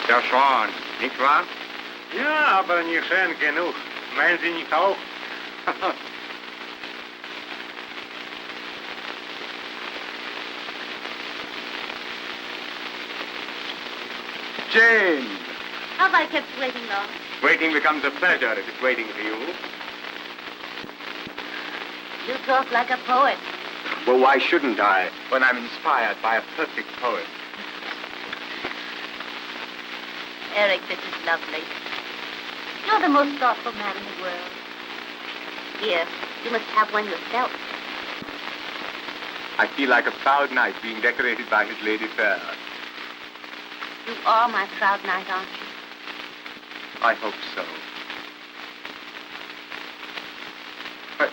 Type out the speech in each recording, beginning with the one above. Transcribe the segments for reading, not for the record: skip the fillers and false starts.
Ja schon, nicht wahr? Ja, aber nicht schön genug. Meinen Sie nicht auch? Jane! Have I kept waiting long? Waiting becomes a pleasure if it's waiting for you. You talk like a poet. Well, why shouldn't I, when I'm inspired by a perfect poet? Eric, this is lovely. You're the most thoughtful man in the world. Here, you must have one yourself. I feel like a proud knight being decorated by his lady fair. You are my proud knight, aren't you? I hope so.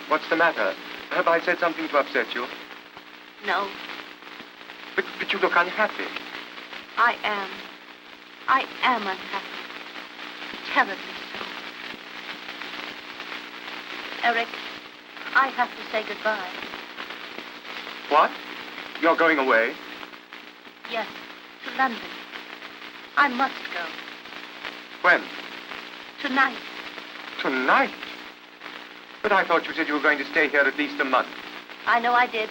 What's the matter? Have I said something to upset you? No, But you look unhappy. I am. I am unhappy. Terribly so. Eric, I have to say goodbye. What? You're going away? Yes, to London. I must go. When? Tonight. Tonight? But I thought you said you were going to stay here at least a month. I know I did.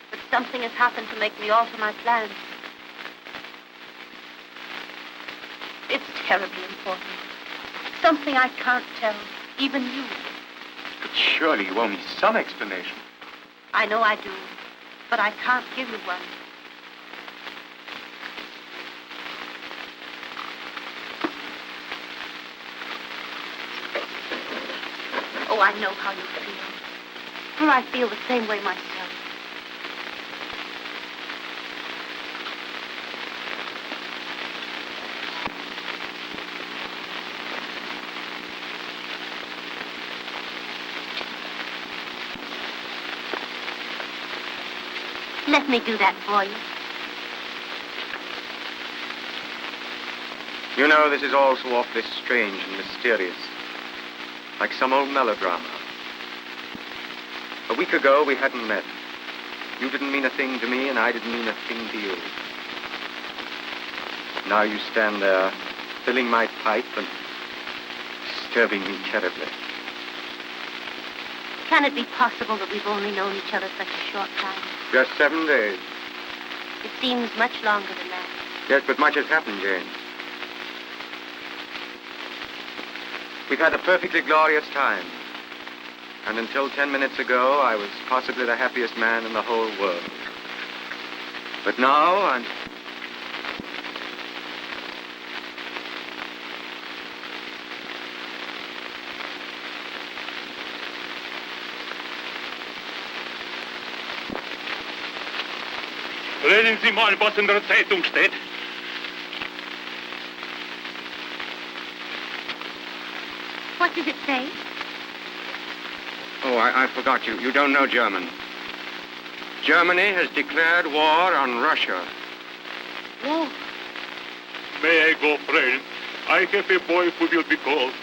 But something has happened to make me alter my plans. It's terribly important. Something I can't tell, even you. But surely you owe me some explanation. I know I do, but I can't give you one. Oh, I know how you feel. For I feel the same way myself. Let me do that for you. You know, this is all so awfully strange and mysterious. Like some old melodrama. A week ago, we hadn't met. You didn't mean a thing to me, and I didn't mean a thing to you. Now you stand there, filling my pipe and disturbing me terribly. Can it be possible that we've only known each other such a short time? Just 7 days. It seems much longer than that. Yes, but much has happened, Jane. We've had a perfectly glorious time. And until 10 minutes ago, I was possibly the happiest man in the whole world. But now, I'm... Lesen Sie mal, was in der Zeitung steht. What does it say? Oh, I forgot you. You don't know German. Germany has declared war on Russia. War? May I go, friend? I have a boy who will be called.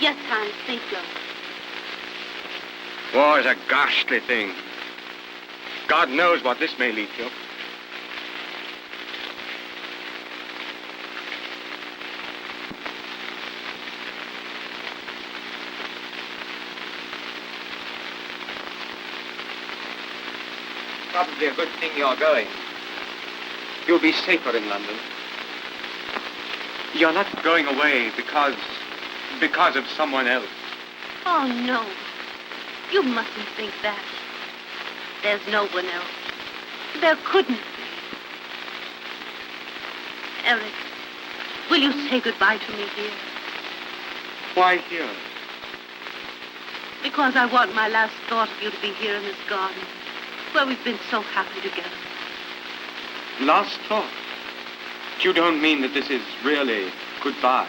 Yes, Hans, think so. War is a ghastly thing. God knows what this may lead to. Probably a good thing you're going. You'll be safer in London. You're not going away because of someone else. Oh, no. You mustn't think that. There's no one else. There couldn't be. Eric, will you say goodbye to me here? Why here? Because I want my last thought of you to be here in this garden, where we've been so happy together. Last thought. You don't mean that this is really goodbye?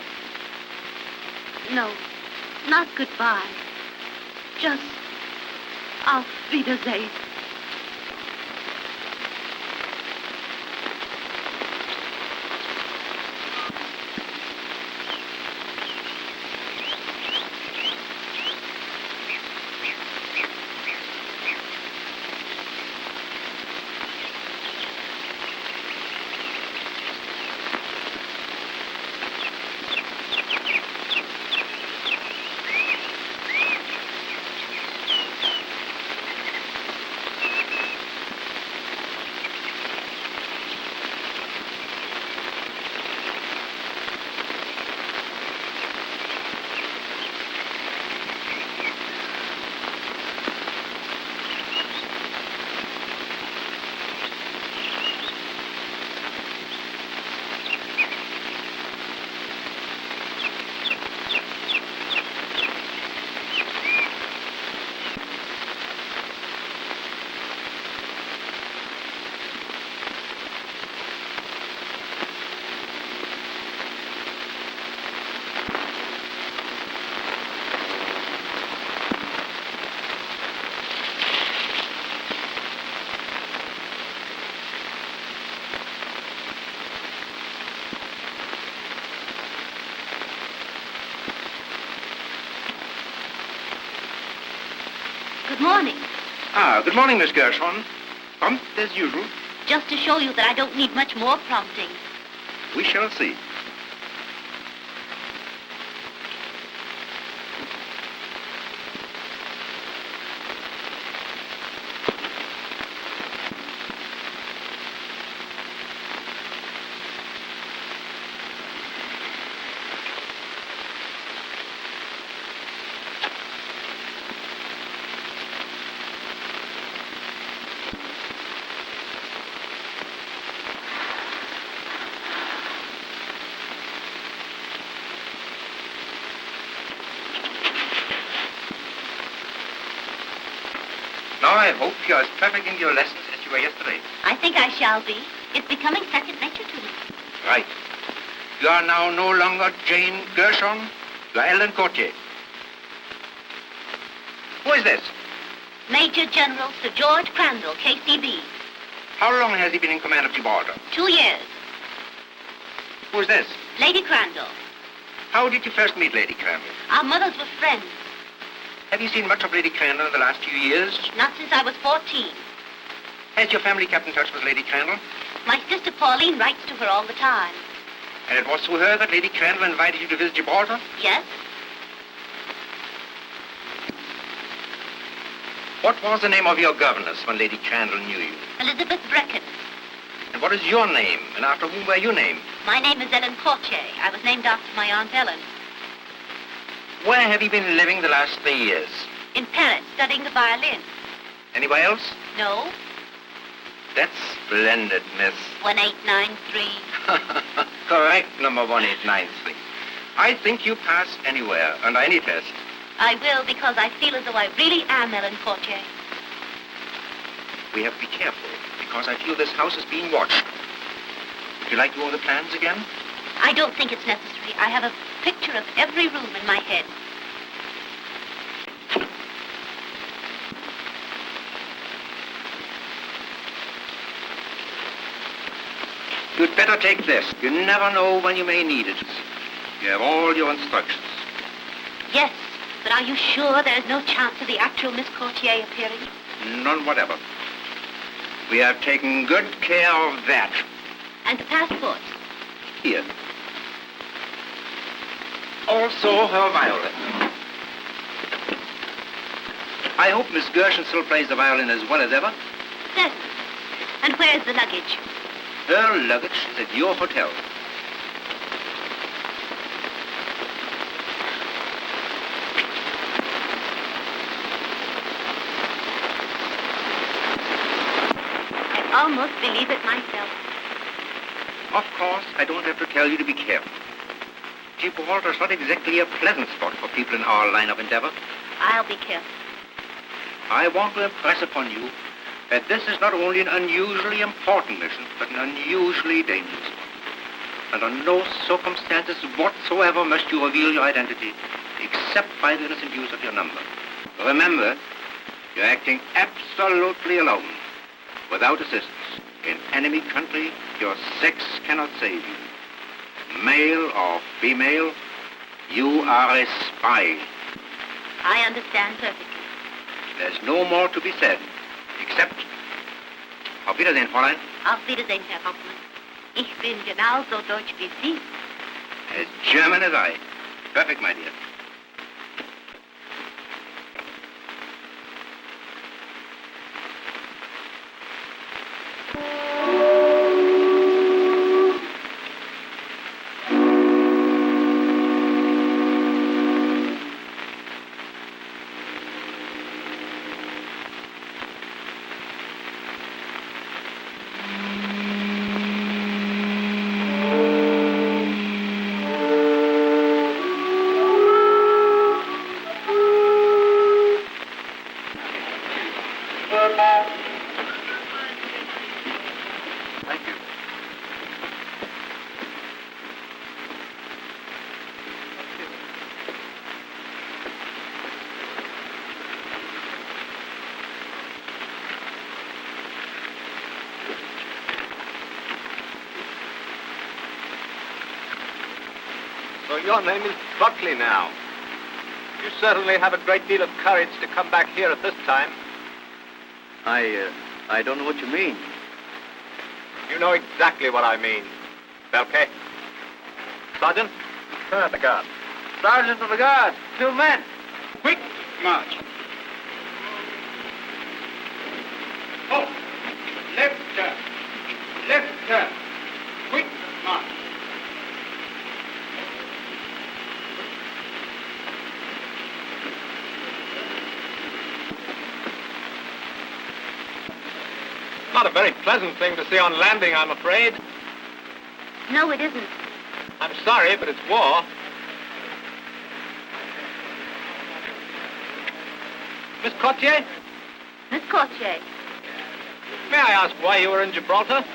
No, not goodbye. Just auf Wiedersehen. Ah, good morning, Miss Gershon. Prompt as usual. Just to show you that I don't need much more prompting. We shall see. Now, I hope you're as perfect in your lessons as you were yesterday. I think I shall be. It's becoming second nature to me. Right. You are now no longer Jane Gershon. You are Ellen Courtier. Who is this? Major General Sir George Crandall, KCB. How long has he been in command of Gibraltar? 2 years. Who is this? Lady Crandall. How did you first meet Lady Crandall? Our mothers were friends. Have you seen much of Lady Crandall in the last few years? Not since I was 14. Has your family kept in touch with Lady Crandall? My sister Pauline writes to her all the time. And it was through her that Lady Crandall invited you to visit Gibraltar? Yes? What was the name of your governess when Lady Crandall knew you? Elizabeth Brecken. And what is your name? And after whom were you named? My name is Ellen Courtier. I was named after my Aunt Ellen. Where have you been living the last 3 years? In Paris, studying the violin. Anywhere else? No? That's splendid, miss. 1893. Correct, number 1893. I think you pass anywhere, under any test. I will because I feel as though I really am Ellen Courtier. We have to be careful, because I feel this house is being watched. Would you like to go over the plans again? I don't think it's necessary. I have a picture of every room in my head. You'd better take this. You never know when you may need it. You have all your instructions. Yes, but are you sure there's no chance of the actual Miss Courtier appearing? None whatever. We have taken good care of that. And the passports? Here. Also her violin. I hope Miss Gershon still plays the violin as well as ever. Certainly. And where's the luggage? Her luggage is at your hotel. I almost believe it myself. Of course, I don't have to tell you to be careful. Gibraltar's not exactly a pleasant spot for people in our line of endeavor. I'll be careful. I want to impress upon you that this is not only an unusually important mission, but an unusually dangerous one. Under no circumstances whatsoever must you reveal your identity, except by the innocent use of your number. Remember, you're acting absolutely alone, without assistance. In enemy country, your sex cannot save you. Male or female, you are a spy. I understand perfectly. There's no more to be said, except... Auf Wiedersehen, Fräulein. Auf Wiedersehen, Herr Hauptmann. Ich bin genauso deutsch wie Sie. As German as I. Perfect, my dear. Thank you. So your name is Buckley now. You certainly have a great deal of courage to come back here at this time. I don't know what you mean. You know exactly what I mean. Belke? Sergeant? Turn the guard. Sergeant of the Guard, 2 men. Quick march. Oh, left turn. Left turn. Quick march. Not a very pleasant thing to see on landing, I'm afraid. No, it isn't. I'm sorry, but it's war. Miss Cotier, Miss Courtier, may I ask why you were in Gibraltar?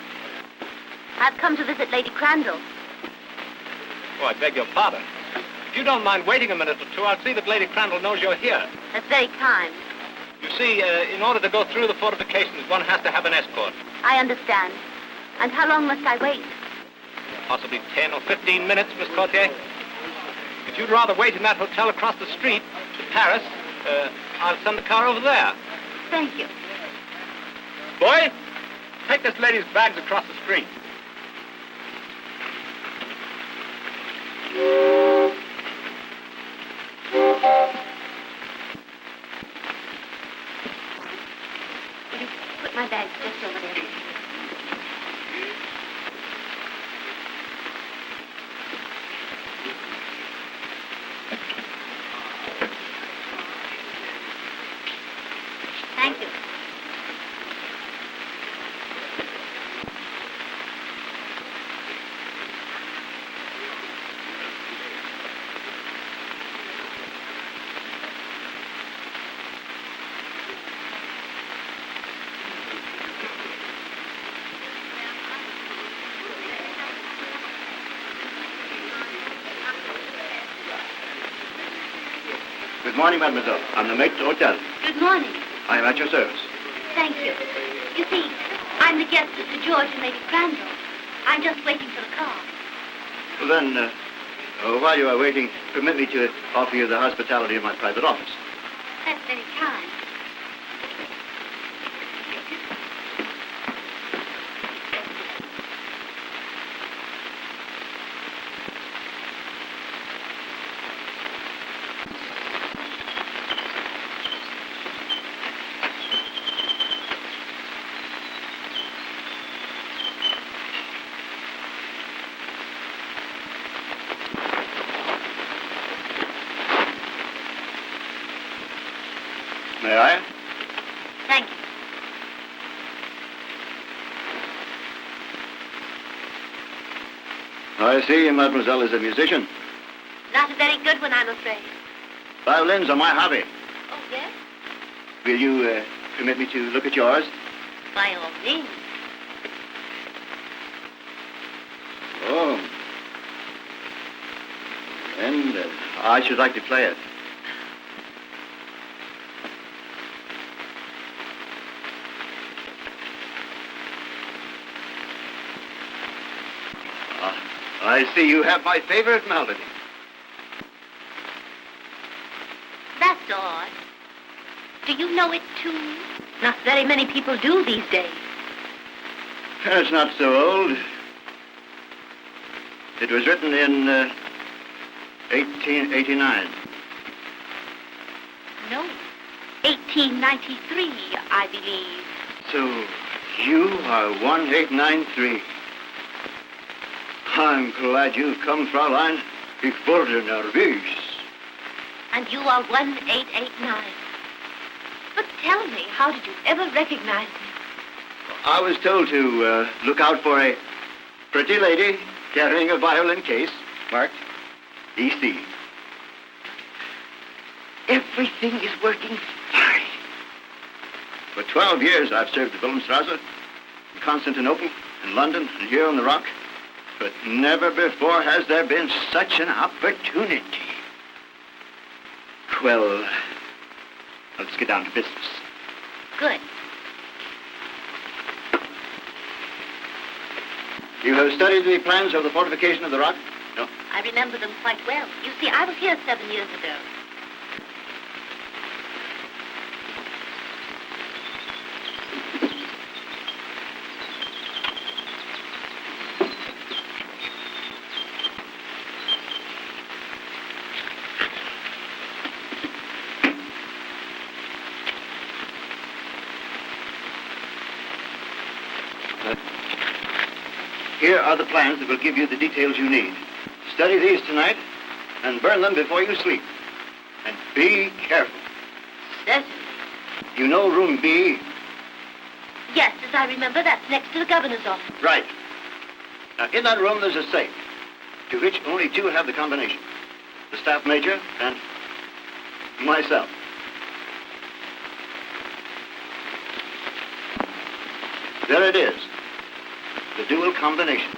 I've come to visit Lady Crandall. Oh, I beg your pardon. If you don't mind waiting a minute or two, I'll see that Lady Crandall knows you're here. That's very kind. You see, in order to go through the fortifications, one has to have an escort. I understand. And how long must I wait? Possibly 10 or 15 minutes, Miss Cotier. If you'd rather wait in that hotel across the street to Paris, I'll send the car over there. Thank you. Boy, take this lady's bags across the street. Will you put my bags just over there? Thank you. Good morning, mademoiselle. I'm the mate of the hotel. Good morning. I am at your service. Thank you. You see, I'm the guest of Sir George and Lady Crandall. I'm just waiting for the car. Well, then, while you are waiting, permit me to offer you the hospitality of my private office. That's very kind. May I? Thank you. I see mademoiselle is a musician. Not a very good one, I'm afraid. Violins are my hobby. Oh, yes? Will you permit me to look at yours? By all means. Oh. And I should like to play it. I see you have my favorite melody. That's odd. Do you know it, too? Not very many people do these days. It's not so old. It was written in 1889. No. 1893, I believe. So you are 1893. I'm glad you've come, Fräulein. Ich wurde nervös. And you are 1889. But tell me, how did you ever recognize me? I was told to look out for a pretty lady carrying a violin case marked EC. Everything is working fine. For 12 years, I've served at Wilhelmstrasse, in Constantinople, in London, and here on the Rock. But never before has there been such an opportunity. Well, let's get down to business. Good. You have studied the plans of the fortification of the Rock? No. I remember them quite well. You see, I was here 7 years ago. Here are the plans that will give you the details you need. Study these tonight and burn them before you sleep. And be careful. Certainly. You know room B? Yes, as I remember, that's next to the governor's office. Right. Now, in that room, there's a safe, to which only two have the combination. The staff major and myself. There it is. The dual combination.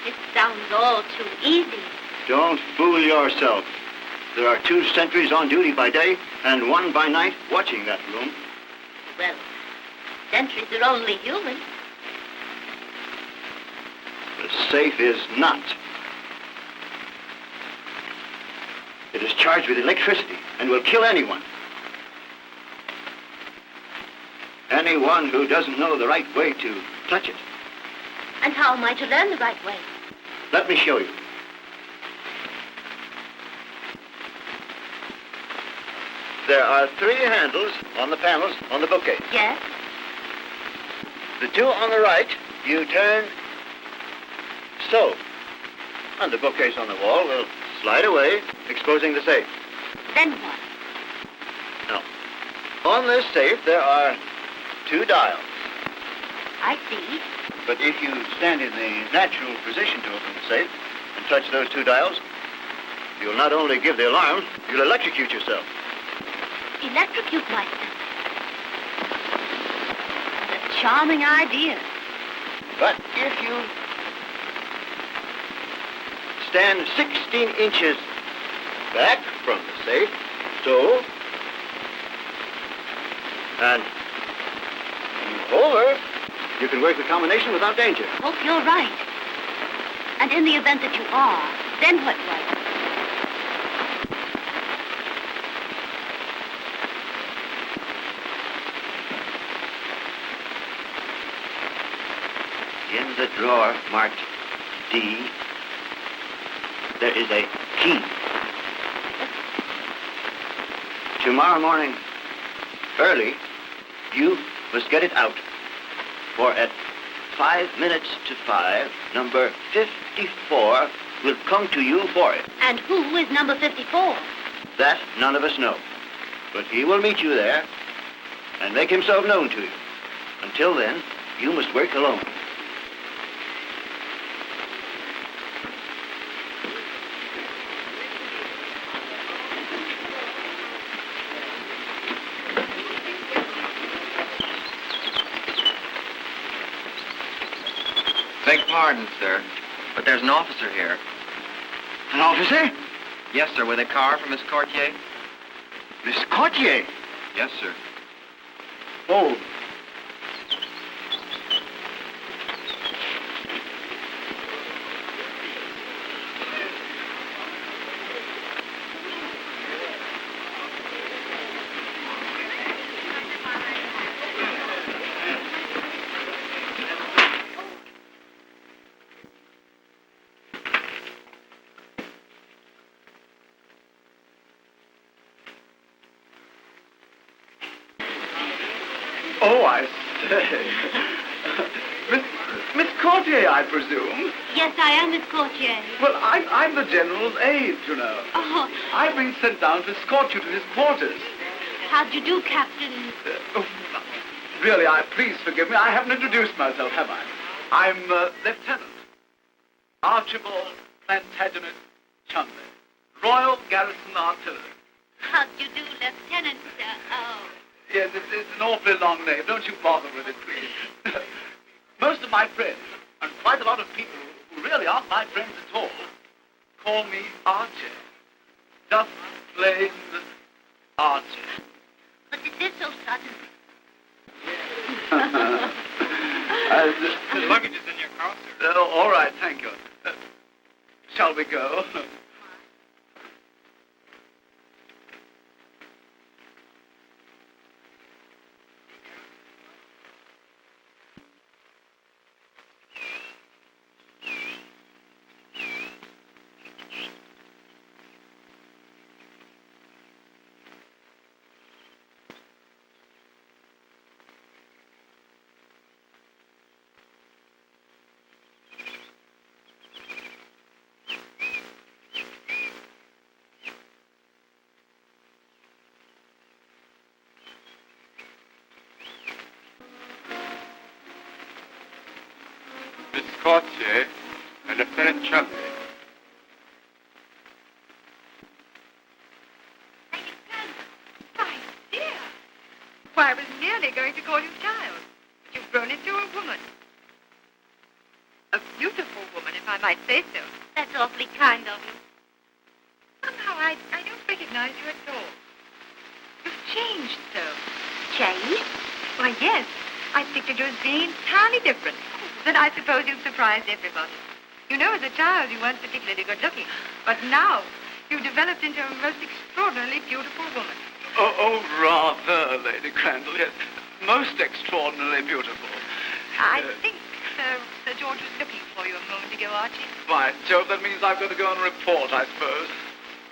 It sounds all too easy. Don't fool yourself. There are 2 sentries on duty by day and 1 by night watching that room. Well, sentries are only human. The safe is not. It is charged with electricity and will kill anyone. Anyone who doesn't know the right way to touch it. And how am I to learn the right way? Let me show you. There are 3 handles on the panels on the bookcase. Yes? The 2 on the right, you turn so. And the bookcase on the wall will slide away, exposing the safe. Then what? Now, on this safe, there are 2 dials. I see. But if you stand in the natural position to open the safe and touch those 2 dials, you'll not only give the alarm, you'll electrocute yourself. Electrocute myself. What a charming idea. But if you stand 16 inches back from the safe, so, and move over, you can work the combination without danger. Hope you're right. And in the event that you are, then what do I do? In the drawer marked D, there is a key. Tomorrow morning, early, you must get it out. For at 5 minutes to 5, number 54 will come to you for it. And who is number 54? That none of us know. But he will meet you there and make himself known to you. Until then, you must work alone. Beg pardon, sir, but there's an officer here. An officer? Yes, sir, with a car for Miss Courtier? Miss Courtier? Yes, sir. Oh. Oh, I say. Miss Courtier, I presume? Yes, I am Miss Courtier. Well, I'm the General's aide, you know. Oh, I've been sent down to escort you to his quarters. how'd you do, Captain? Really, please forgive me. I haven't introduced myself, have I? I'm Lieutenant Archibald Plantagenet Chumley, Royal Garrison Artillery. How'd you do, Lieutenant? Yes, it's an awfully long name. Don't you bother with it, please. Most of my friends, and quite a lot of people who really aren't my friends at all, call me Archie. Just plain Archie. But it is so sudden. The luggage is in your car, sir. All right, thank you. Shall we go? Miss Cartier and Lieutenant Chumley. My dear. Why, I was nearly going to call you child. But you've grown into a woman. A beautiful woman, if I might say so. That's awfully kind of you. Somehow I don't recognize you at all. You've changed so. Changed? Why, yes. I pictured you as being entirely different. Then I suppose you've surprised everybody. You know, as a child, you weren't particularly good looking. But now, you've developed into a most extraordinarily beautiful woman. Oh, rather, Lady Crandall, yes. Most extraordinarily beautiful. I think Sir George was looking for you a moment ago, Archie. By Jove, that means I've got to go on a report, I suppose.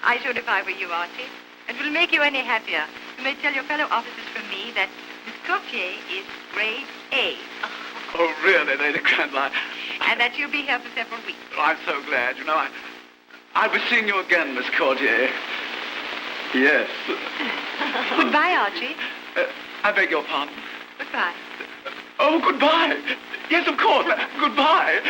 I should if I were you, Archie. It will make you any happier. You may tell your fellow officers from me that Miss Gautier is grade A. Oh, really, Lady Crandall? And that you'll be here for several weeks. I'm so glad. You know, I'll be seeing you again, Miss Cordier. Yes. Goodbye, Archie. I beg your pardon. Goodbye. Oh, goodbye. Yes, of course. Goodbye.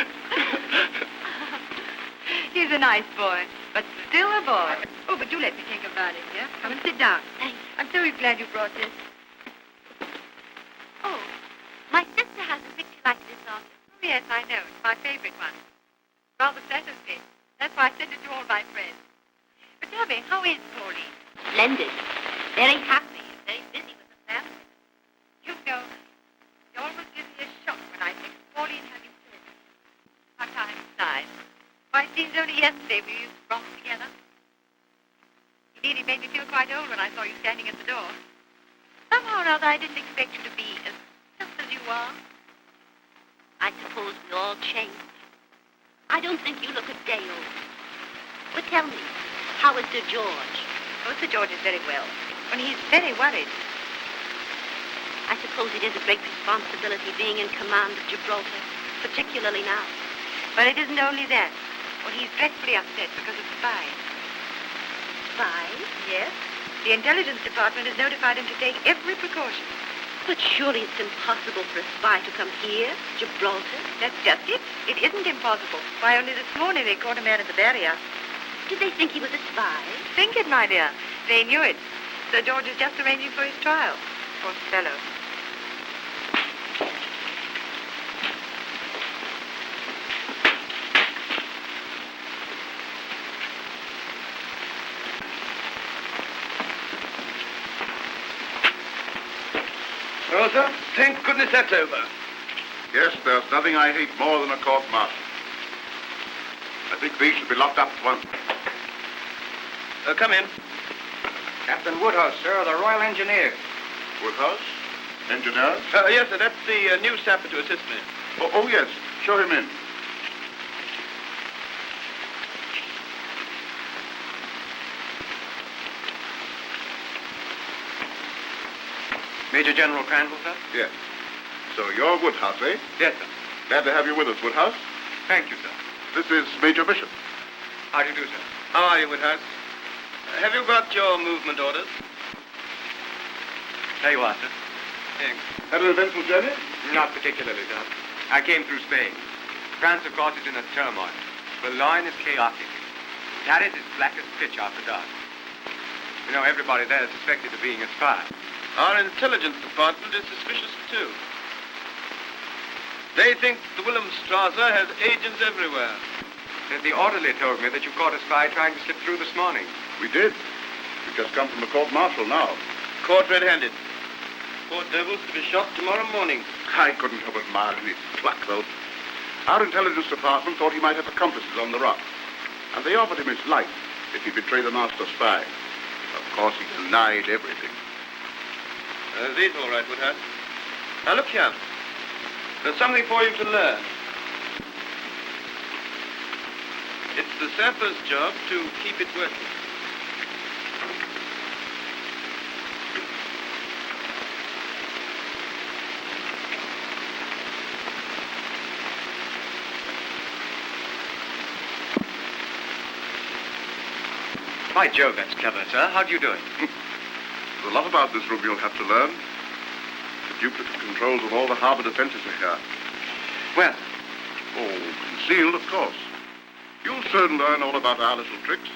He's a nice boy, but still a boy. Oh, but do let me take a violin, dear. Come and sit down. Thanks. I'm so glad you brought this. Oh, my sister has a picture like this of you. Oh, yes, I know. It's my favorite one. Rather flatters me. That's why I sent it to all my friends. But tell me, how is Pauline? Splendid. Very happy and very busy with the family. You know, it almost gives me a shock when I think of Pauline having said how time flies. Why, it seems only yesterday we used to romp together. Indeed, it made me feel quite old when I saw you standing at the door. Somehow or other, I didn't expect you to be as simple as you are. I suppose we all change. I don't think you look a day old. But tell me, how is Sir George? Oh, Sir George is very well. When he's very worried. I suppose it is a great responsibility being in command of Gibraltar, particularly now. But it isn't only that. Well, he's dreadfully upset because of spies. Spies? Yes. The intelligence department has notified him to take every precaution. But surely it's impossible for a spy to come here, Gibraltar. That's just it. It isn't impossible. Why, only this morning they caught a man at the barrier. Did they think he was a spy? Think it, my dear. They knew it. Sir George is just arranging for his trial. Poor fellow. Well, sir, thank goodness that's over. Yes, there's nothing I hate more than a court-martial. I think these should be locked up at once. Come in. Captain Woodhouse, sir, of the Royal Engineers. Woodhouse? Engineers? Yes, sir, that's the new sapper to assist me. Oh, yes. Show him in. Major General Crandall, sir? Yes. So you're Woodhouse, eh? Yes, sir. Glad to have you with us, Woodhouse. Thank you, sir. This is Major Bishop. How do you do, sir? How are you, Woodhouse? Have you got your movement orders? There you are, sir. Thanks. Had an eventful journey? Not particularly, sir. I came through Spain. France, of course, is in a turmoil. Boulogne is chaotic. Paris is black as pitch after dark. You know, everybody there is suspected of being a spy. Our intelligence department is suspicious, too. They think the Wilhelmstrasse has agents everywhere. The orderly told me that you caught a spy trying to slip through this morning. We did. We've just come from the court-martial now. Caught red-handed. Poor devils to be shot tomorrow morning. I couldn't help admiring his pluck, though. Our intelligence department thought he might have accomplices on the rock. And they offered him his life if he betrayed the master spy. Of course, he denied everything. These all right, Woodhouse. Now, look here. There's something for you to learn. It's the sapper's job to keep it working. By Jove, that's clever, sir. How do you do it? There's a lot about this room you'll have to learn. The duplicate controls of all the harbor defenses are here. Well, Oh, concealed, of course. You'll soon learn all about our little tricks,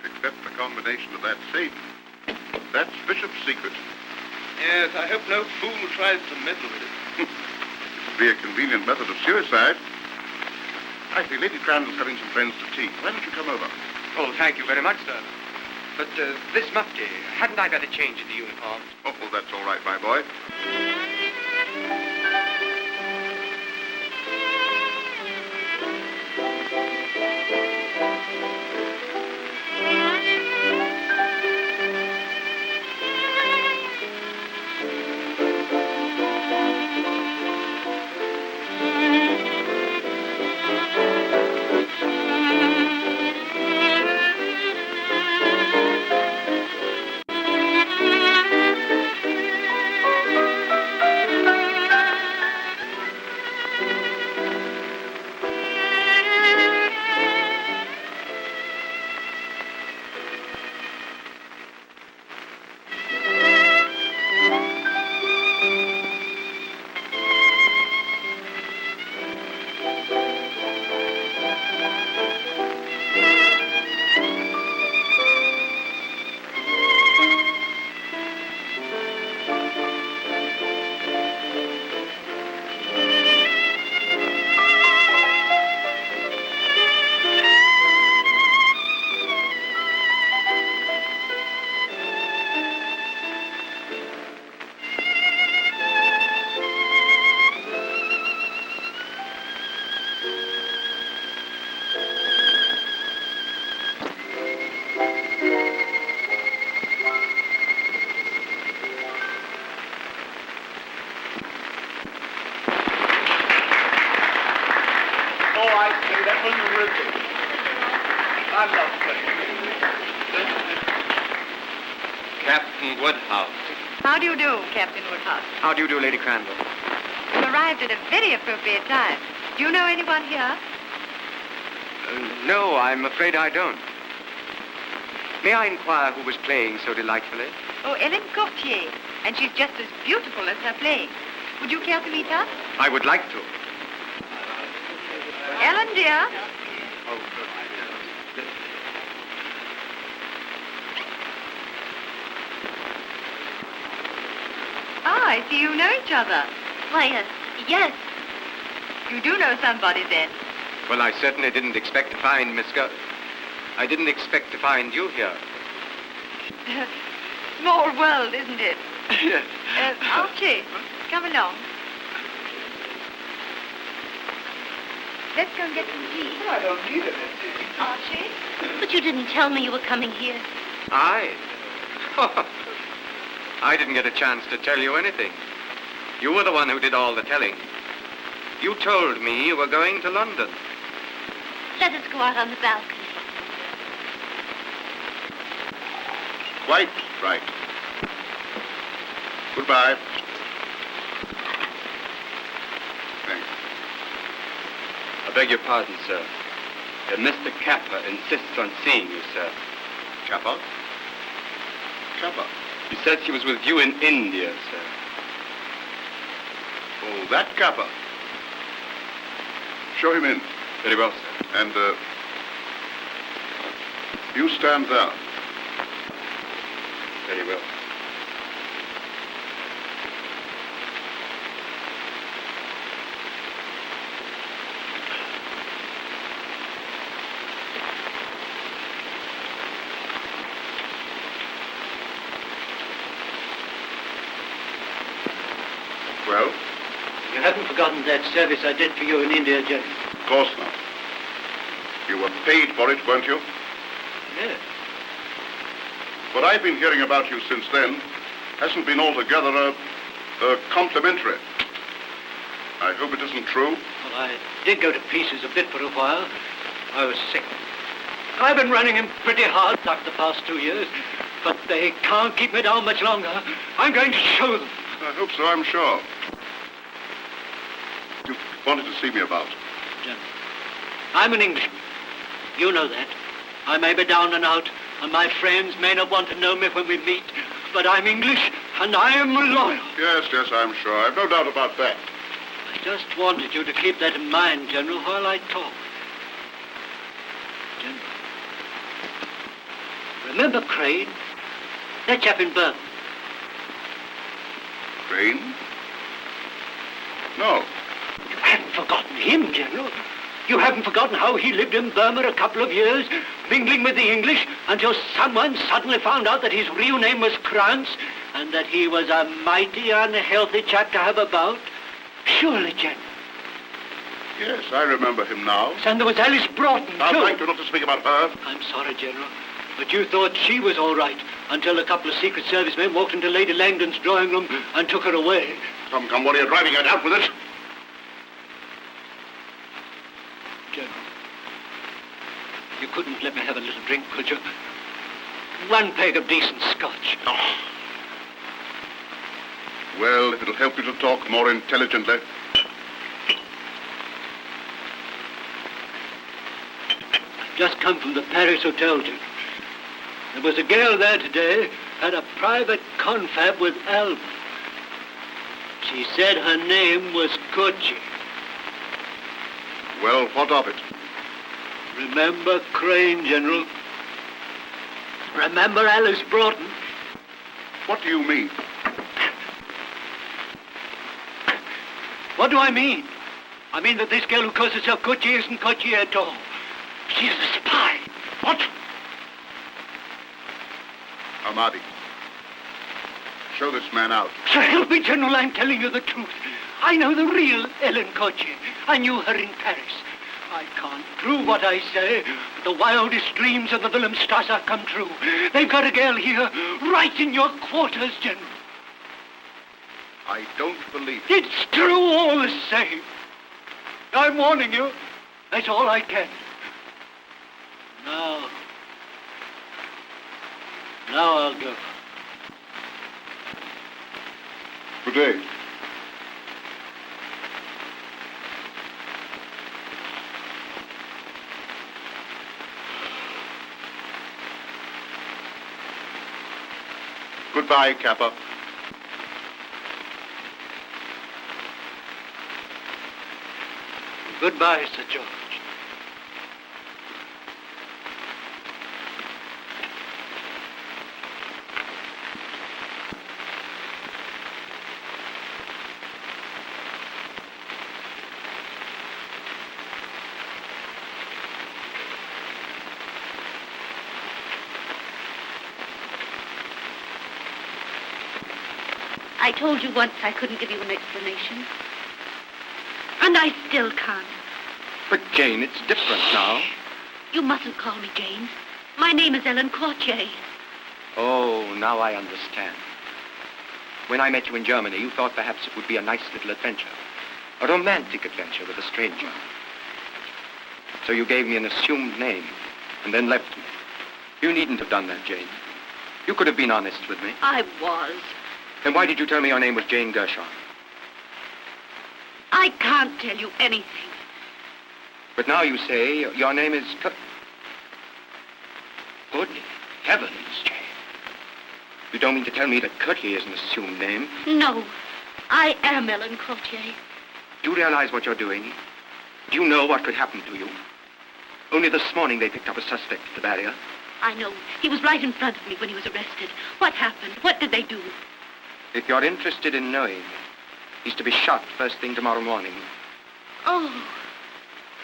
except the combination of that safe. That's Bishop's secret. Yes, I hope no fool tries to meddle with it. It'd be a convenient method of suicide. I see Lady Crandall's having some friends to tea. Why don't you come over? Oh, thank you very much, sir. But this mufti, hadn't I better change into uniform? Oh, well, that's all right, my boy. Oh, I say, that was ripping. I love playing. Captain Woodhouse. How do you do, Captain Woodhouse? How do you do, Lady Crandall? You arrived at a very appropriate time. Do you know anyone here? No, I'm afraid I don't. May I inquire who was playing so delightfully? Oh, Ellen Courtier. And she's just as beautiful as her playing. Would you care to meet her? I would like to. Ellen, dear. Ah, I see you know each other. Why, yes. You do know somebody then. Well, I certainly didn't expect to find I didn't expect to find you here. Small world, isn't it? Yes. Archie, come along. Let's go and get some tea. I don't need it. Archie? But you didn't tell me you were coming here. I didn't get a chance to tell you anything. You were the one who did all the telling. You told me you were going to London. Let us go out on the balcony. Quite right. Goodbye. Thanks. I beg your pardon, sir. Mr. Kappa insists on seeing you, sir. Kappa? Kappa? He says he was with you in India, sir. Oh, that Kappa. Show him in. Very well, sir. And, you stand there. Very well. Well, You haven't forgotten that service I did for you in India, Jack? of course not. You were paid for it, weren't you? Yes. What I've been hearing about you since then hasn't been altogether complimentary. I hope it isn't true. Well, I did go to pieces a bit for a while. I was sick. I've been running him pretty hard for the past 2 years, but they can't keep me down much longer. I'm going to show them. I hope so, I'm sure. You wanted to see me about. Jim, I'm an Englishman. You know that. I may be down and out, and my friends may not want to know me when we meet, but I'm English, and I am loyal. Yes, I'm sure. I've no doubt about that. Just wanted you to keep that in mind, General, while I talk. General. Remember Crane? That chap in Burma. Crane? No. You haven't forgotten him, General. You haven't forgotten how he lived in Burma a couple of years, mingling with the English, until someone suddenly found out that his real name was Krantz, and that he was a mighty unhealthy chap to have about. Surely, General. Yes, I remember him now. And there was Alice Broughton, Now, too. thank you not to speak about her. I'm sorry, General, but you thought she was all right until a couple of Secret Service men walked into Lady Langdon's drawing room and took her away. Come, what are you driving at? Out with it. General, you couldn't let me have a little drink, could you? One peg of decent scotch. Oh. Well, if it'll help you to talk more intelligently. Just come from the Paris Hotel, General. There was a girl there today, had a private confab with Alba. She said her name was Kochi. Well, what of it? Remember Crane, General? Remember Alice Broughton? What do you mean? What do I mean? I mean that this girl who calls herself Kochi isn't Kochi at all. She's a spy. What? Ahmadi, show this man out. So help me, General, I'm telling you the truth. I know the real Ellen Kochi. I knew her in Paris. I can't prove what I say, but the wildest dreams of the Wilhelmstrasse come true. They've got a girl here, right in your quarters, General. I don't believe it. It's true all the same. I'm warning you. That's all I can. Now I'll go. Good day. Goodbye, Kappa. Goodbye, Sir George. I told you once I couldn't give you an explanation. And I still can't. But, Jane, it's different now. You mustn't call me Jane. My name is Ellen Courtier. Oh, now I understand. When I met you in Germany, you thought perhaps it would be a nice little adventure. A romantic adventure with a stranger. So you gave me an assumed name and then left me. You needn't have done that, Jane. You could have been honest with me. I was. Then why did you tell me your name was Jane Gershon? I can't tell you anything. But now you say your name is... Good heavens, Jane. You don't mean to tell me that Curtier is an assumed name? No, I am Ellen Courtier. Do you realize what you're doing? Do you know what could happen to you? Only this morning they picked up a suspect at the barrier. I know. He was right in front of me when he was arrested. What happened? What did they do? If you're interested in knowing, he's to be shot first thing tomorrow morning. Oh.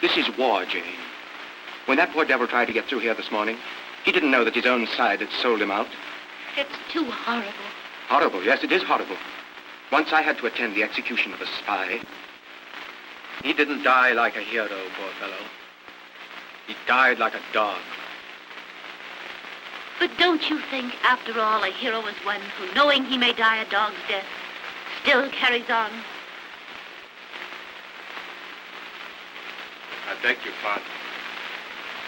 This is war, Jane. When that poor devil tried to get through here this morning, he didn't know that his own side had sold him out. It's too horrible. Horrible, yes, it is horrible. Once I had to attend the execution of a spy. He didn't die like a hero, poor fellow. He died like a dog. But don't you think, after all, a hero is one who, knowing he may die a dog's death, still carries on? I beg your pardon.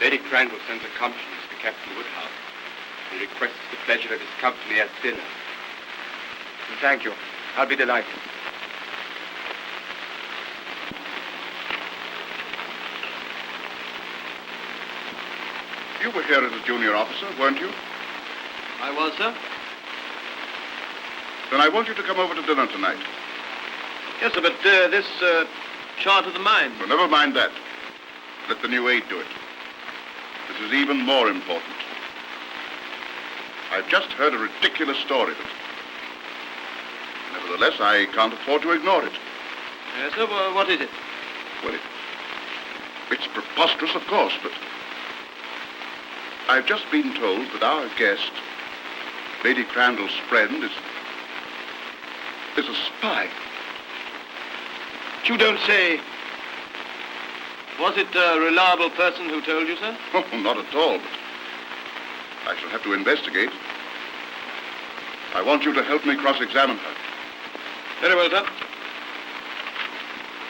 Lady Cranwell sends her compliments to Captain Woodhouse and requests the pleasure of his company at dinner. Thank you. I'll be delighted. You were here as a junior officer, weren't you? I was, sir. Then I want you to come over to dinner tonight. Yes, sir, but this Short of the mine. Well, never mind that. Let the new aid do it. This is even more important. I've just heard a ridiculous story that... Nevertheless, I can't afford to ignore it. Yes, sir. What is it? Well, it's preposterous, of course, but... I've just been told that our guest, Lady Crandall's friend, is a spy. You don't say. Was it a reliable person who told you, sir? Oh, not at all, but I shall have to investigate. I want you to help me cross-examine her. Very well, sir.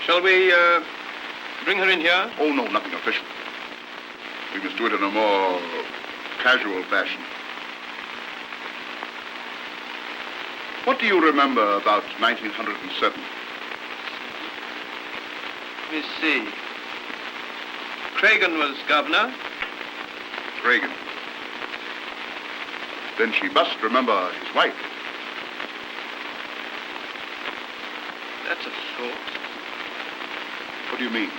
Shall we bring her in here? Oh, no, nothing official. We must do it in a more casual fashion. What do you remember about 1907? Let me see. Cragen was governor. Cragen. Then she must remember his wife. That's a thought. What do you mean?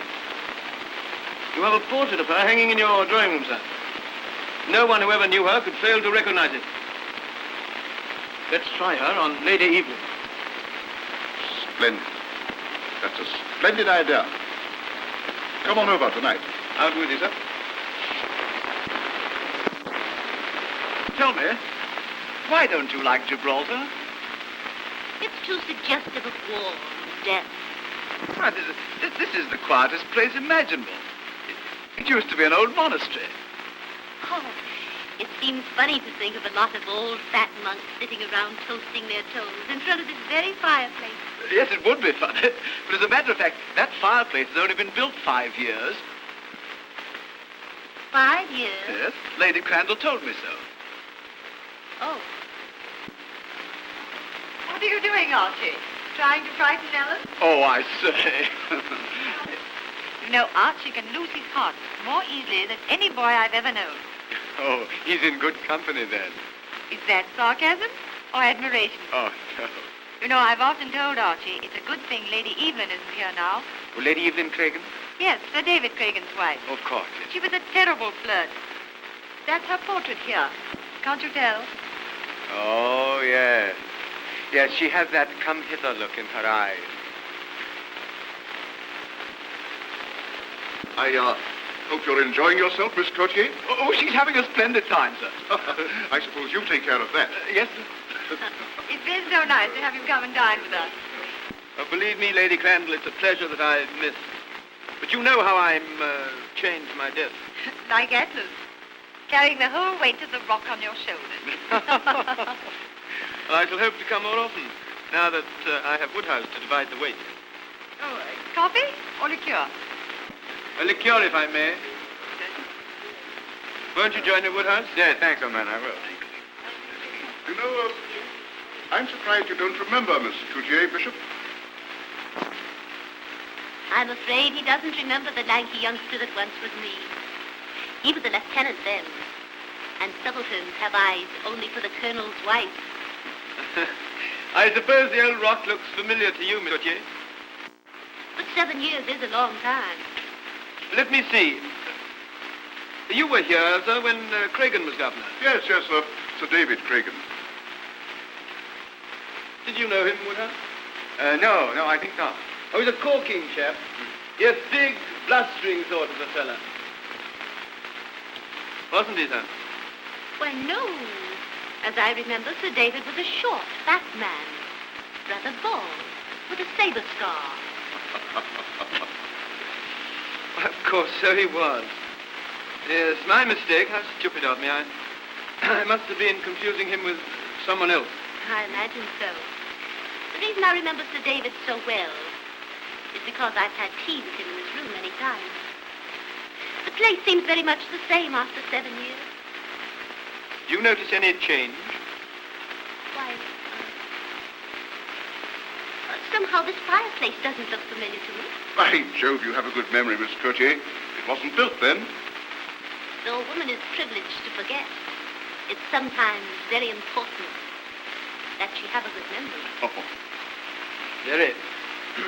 You have a portrait of her hanging in your drawing room, sir. No one who ever knew her could fail to recognize it. Let's try her on Lady Evelyn. Splendid. That's a splendid idea. Come on over tonight. Out with you, sir. Tell me, why don't you like Gibraltar? It's too suggestive of war and death. Why, this is the quietest place imaginable. It used to be an old monastery. Oh, it seems funny to think of a lot of old fat monks sitting around toasting their toes in front of this very fireplace. Yes, it would be funny. But as a matter of fact, that fireplace has only been built 5 years. 5 years? Yes, Lady Crandall told me so. Oh. What are you doing, Archie? Trying to frighten Ellen? Oh, I say. You know, Archie can lose his heart more easily than any boy I've ever known. Oh, he's in good company then. Is that sarcasm or admiration? Oh, no. You know, I've often told Archie it's a good thing Lady Evelyn isn't here now. Oh, Lady Evelyn Cragen? Yes, Sir David Cragen's wife. Of course, yes. She was a terrible flirt. That's her portrait here. Can't you tell? Oh, yes. Yes, she has that come-hither look in her eyes. I hope you're enjoying yourself, Miss Cotier. Oh, she's having a splendid time, sir. I suppose you take care of that. Yes, It's been so nice to have you come and dine with us. Believe me, Lady Crandall, it's a pleasure that I miss. But you know how I'm chained to my desk. Like Atlas, carrying the whole weight of the rock on your shoulders. Well, I shall hope to come more often, now that I have Woodhouse to divide the weight. Oh, coffee or liqueur? A liqueur, if I may. Won't you join me, Woodhouse? Yes, thanks, old man, I will. You know, I'm surprised you don't remember Miss Coutier, Bishop. I'm afraid he doesn't remember the lanky youngster that once was me. He was a lieutenant then. And subalterns have eyes only for the colonel's wife. I suppose the old rock looks familiar to you, Miss Coutier. But 7 years is a long time. Let me see. You were here, sir, when Cragen was governor. Yes, Sir David Cragen. Did you know him, Woodhouse? No, I think not. Oh, he's a corking chap. Yes, big, blustering sort of a fella. Wasn't he, sir? Why, no. As I remember, Sir David was a short, fat man. Rather bald, with a saber scar. Of course, so he was. Yes, my mistake. How stupid of me. I must have been confusing him with someone else. I imagine so. The reason I remember Sir David so well is because I've had tea with him in his room many times. The place seems very much the same after 7 years. Do you notice any change? Why, somehow this fireplace doesn't look familiar to me. By Jove, you have a good memory, Miss Coutier. It wasn't built then. Though a woman is privileged to forget, it's sometimes very important that she have a good memory. Oh, Very.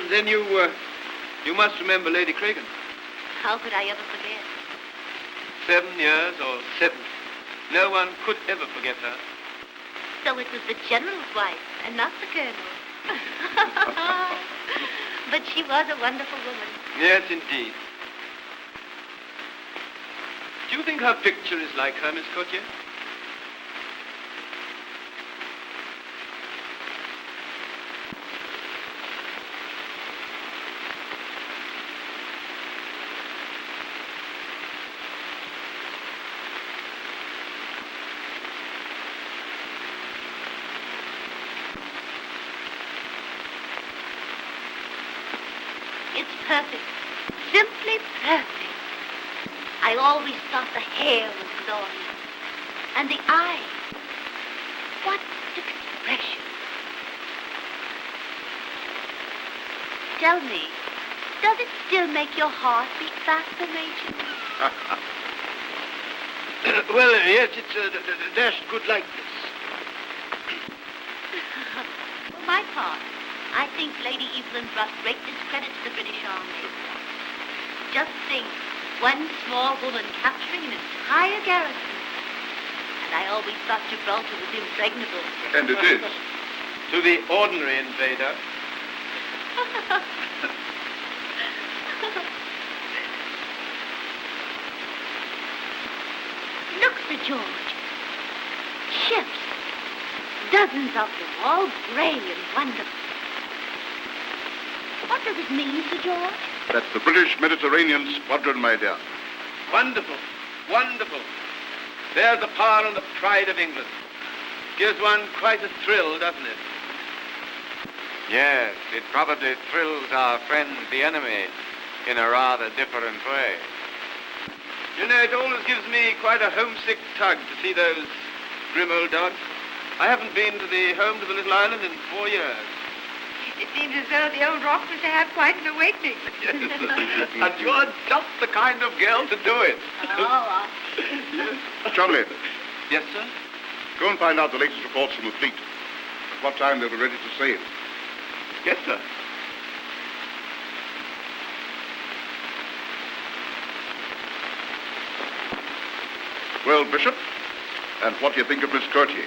Then you You must remember Lady Cragen. How could I ever forget? 7 years or 7. No one could ever forget her. So it was the general's wife and not the colonel. But she was a wonderful woman. Yes, indeed. Do you think her picture is like her, Miss Courtier? It's perfect. Simply perfect. I always thought the hair was glorious. And the eyes. What expression. Tell me, does it still make your heart beat faster, Major? Well, yes, it's a dashed good likeness. For my part, I think Lady Evelyn brought great discredit to the British Army. Just think, one small woman capturing an entire garrison. And I always thought Gibraltar was impregnable. And it is. To the ordinary invader. Look, Sir George. Ships. Dozens of them, all gray and wonderful. What does it mean, Sir George? That's the British Mediterranean Squadron, my dear. Wonderful. Wonderful. There's the power and the pride of England. Gives one quite a thrill, doesn't it? Yes, it probably thrills our friend the enemy in a rather different way. You know, it always gives me quite a homesick tug to see those grim old dogs. I haven't been to the home to the little island in 4 years. It seems as though the old rock was to have quite an awakening. And you're just the kind of girl to do it. Oh, Chumley, Yes, sir? go and find out the latest reports from the fleet. At what time they'll be ready to sail. Yes, sir. Well, Bishop, and what do you think of Miss Courtier?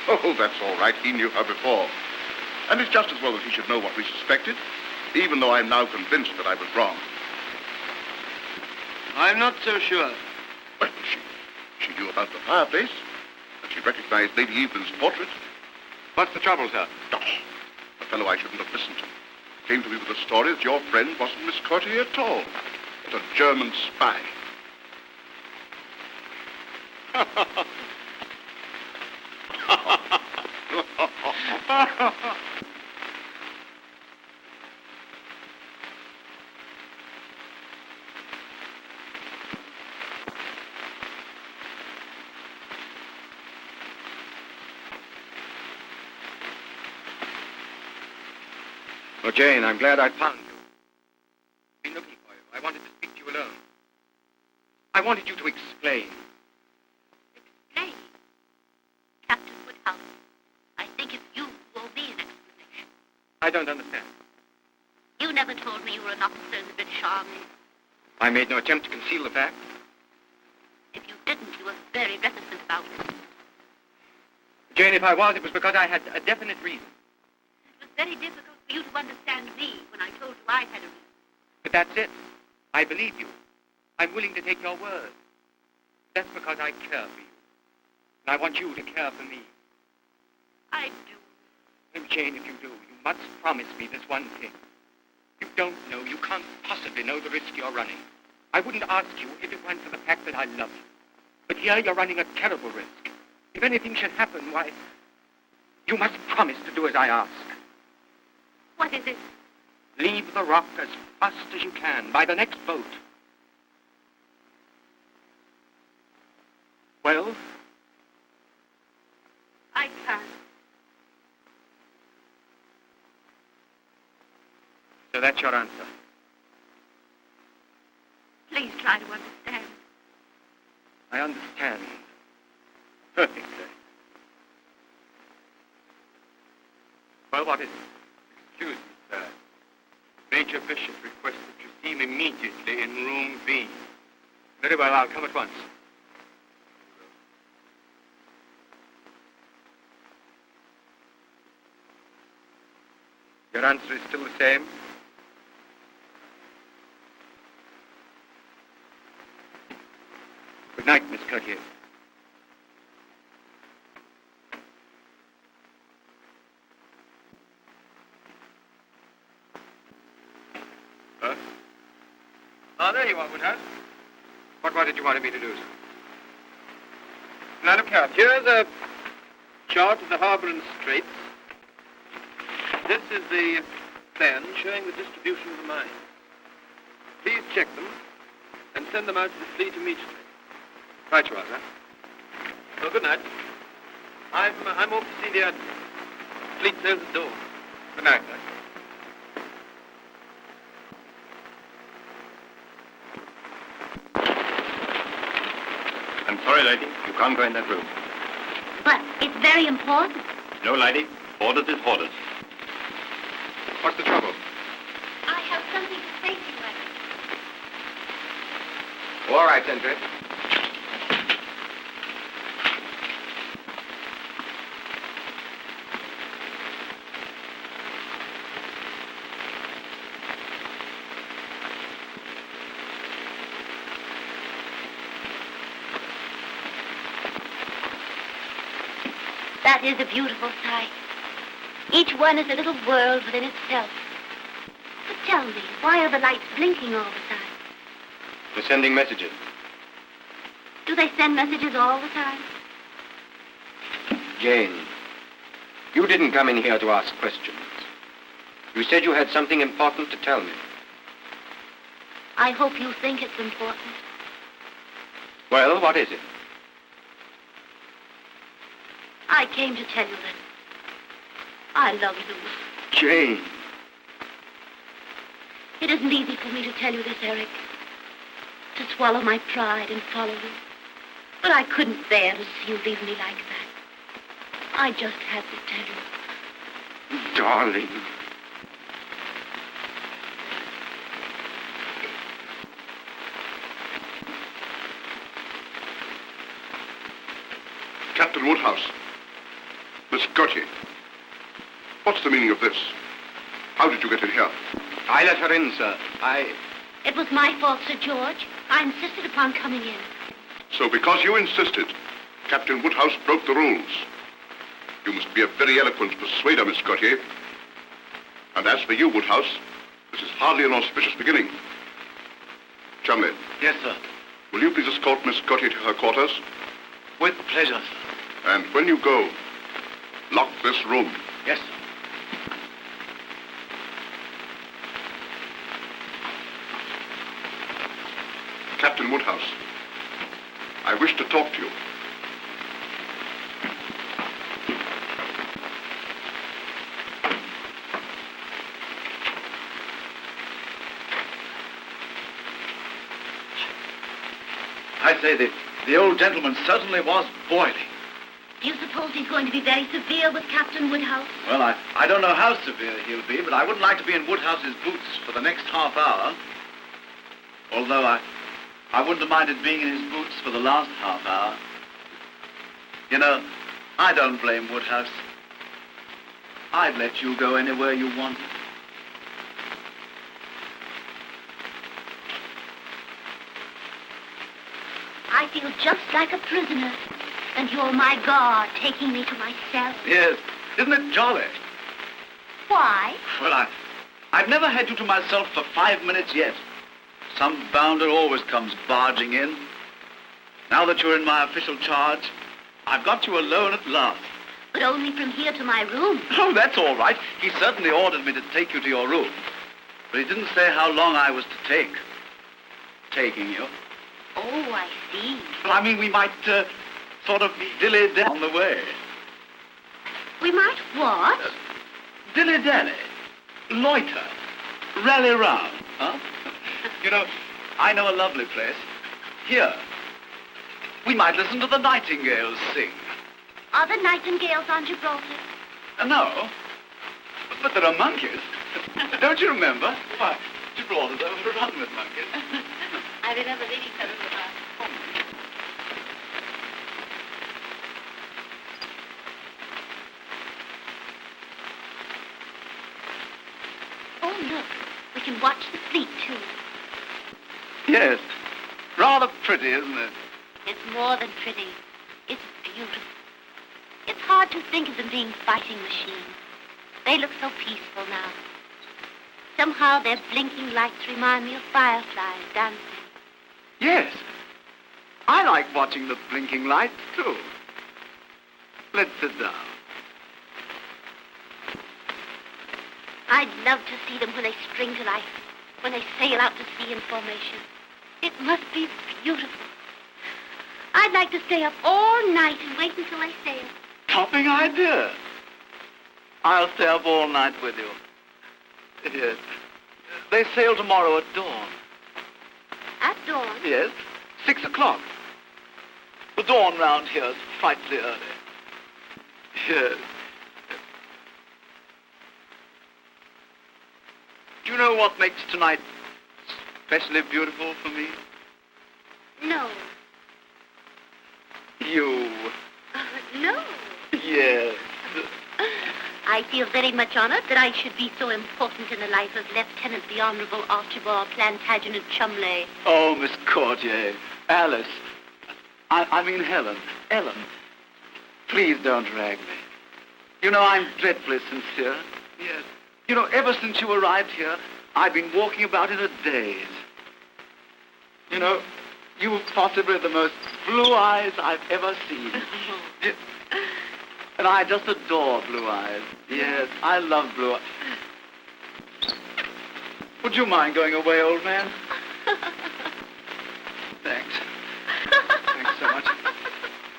Oh, that's all right. He knew her before. And it's just as well that he should know what we suspected, even though I'm now convinced that I was wrong. I'm not so sure. Well, she knew about the fireplace, and she recognized Lady Evelyn's portrait. What's the trouble, sir? Oh, a fellow I shouldn't have listened to. Came to me with a story that your friend wasn't Miss Courtier at all, but a German spy. Oh, Jane, I'm glad I found you. I've been looking for you. I wanted to speak to you alone. I wanted you to explain. Explain. Captain Woodhouse, I think it's you who owe me an explanation. I don't understand. You never told me you were an officer in the British Army. I made no attempt to conceal the fact. If you didn't, you were very reticent about it. Jane, if I was, it was because I had a definite reason. It was very difficult for you to understand me when I told you I had a reason. But that's it. I believe you. I'm willing to take your word. That's because I care for you. And I want you to care for me. I do. And Jane, if you do, you must promise me this one thing. You don't know, you can't possibly know the risk you're running. I wouldn't ask you if it weren't for the fact that I love you. But here you're running a terrible risk. If anything should happen, why, you must promise to do as I ask. What is it? Leave the rock as fast as you can, by the next boat. Well? I can't. So that's your answer. Please try to understand. I understand. Perfectly. Well, what is it? Excuse me, sir. Major Bishop requests that you see him immediately in room B. Very well, I'll come at once. Your answer is still the same? Good night, Miss Courtier. Huh? Ah, there you are, Woodhouse. What did you want me to do, sir? Now, look here. Here's a chart of the harbour and straits. This is the plan showing the distribution of the mines. Please check them and send them out to the fleet immediately. Right you are, sir. Well, good night. I'm off to see the admiral. Fleet sails at dawn. Good night, sir. I'm sorry, lady. You can't go in that room. But it's very important. No, lady. Orders is orders. What's the trouble? I have something to say to you, Eric. All right, Sentry. That is a beautiful sight. Each one is a little world within itself. But tell me, why are the lights blinking all the time? They're sending messages. Do they send messages all the time? Jane, you didn't come in here to ask questions. You said you had something important to tell me. I hope you think it's important. Well, what is it? I came to tell you that I love you. Jane. It isn't easy for me to tell you this, Eric. To swallow my pride and follow you. But I couldn't bear to see you leave me like that. I just had to tell you. Darling. Captain Woodhouse. Miss Gautier. What's the meaning of this? How did you get in here? I let her in, sir. It was my fault, Sir George. I insisted upon coming in. So because you insisted, Captain Woodhouse broke the rules. You must be a very eloquent persuader, Miss Gautier. And as for you, Woodhouse, this is hardly an auspicious beginning. Chumley. Yes, sir. Will you please escort Miss Gautier to her quarters? With pleasure, sir. And when you go, lock this room. Yes, sir. Captain Woodhouse, I wish to talk to you. I say that the old gentleman certainly was boiling. Do you suppose he's going to be very severe with Captain Woodhouse? Well, I don't know how severe he'll be, but I wouldn't like to be in Woodhouse's boots for the next half hour. Although I wouldn't have minded being in his boots for the last half hour. You know, I don't blame Woodhouse. I'd let you go anywhere you wanted. I feel just like a prisoner, and you're my guard, taking me to myself. Yes, isn't it jolly? Why? Well, I've never had you to myself for 5 minutes yet. Some bounder always comes barging in. Now that you're in my official charge, I've got you alone at last. But only from here to my room. Oh, that's all right. He certainly ordered me to take you to your room. But he didn't say how long I was to take. Taking you. Oh, I see. Well, I mean, we might sort of dilly-dally on the way. We might what? Dilly-dally. Loiter. Rally round, huh? You know, I know a lovely place. Here. We might listen to the nightingales sing. Are the nightingales on Gibraltar? No. But there are monkeys. Don't you remember? Why, you brought us over to run with monkeys. I remember reading some of them. Oh, look. We can watch the fleet, too. Yes. Rather pretty, isn't it? It's more than pretty. It's beautiful. It's hard to think of them being fighting machines. They look so peaceful now. Somehow their blinking lights remind me of fireflies dancing. Yes. I like watching the blinking lights, too. Let's sit down. I'd love to see them when they spring to life, when they sail out to sea in formation. It must be beautiful. I'd like to stay up all night and wait until they sail. Topping idea. I'll stay up all night with you. Yes. They sail tomorrow at dawn. At dawn? Yes. 6 o'clock. The dawn round here is frightfully early. Yes. Do you know what makes tonight especially beautiful for me? No. You. No. Yes. I feel very much honored that I should be so important in the life of Lieutenant the Honorable Archibald Plantagenet Chumley. Oh, Miss Courtier. Alice. I mean Helen. Ellen. Please don't drag me. You know, I'm dreadfully sincere. Yes. You know, ever since you arrived here, I've been walking about in a daze. You know, you've possibly the most blue eyes I've ever seen. And I just adore blue eyes. Yes, I love blue eyes. Would you mind going away, old man? Thanks. Thanks so much.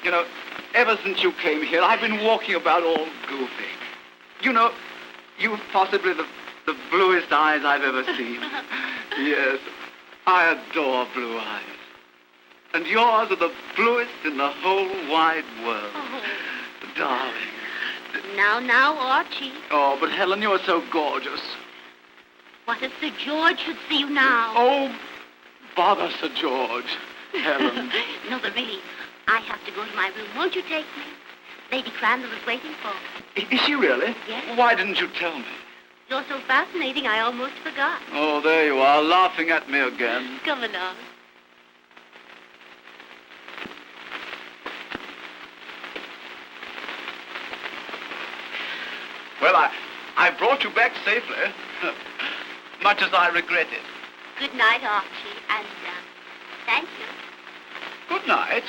You know, ever since you came here, I've been walking about all goofy. You know, you've possibly the bluest eyes I've ever seen. Yes, I adore blue eyes. And yours are the bluest in the whole wide world. Oh. Darling. Now, Archie. Oh, but Helen, you're so gorgeous. What if Sir George should see you now? Oh, bother Sir George. Helen. No, but really, I have to go to my room. Won't you take me? Lady Crandall is waiting for me. Is she really? Yes. Why didn't you tell me? You're so fascinating, I almost forgot. Oh, there you are, laughing at me again. Come along. Well, I brought you back safely, much as I regret it. Good night, Archie, and thank you. Good night.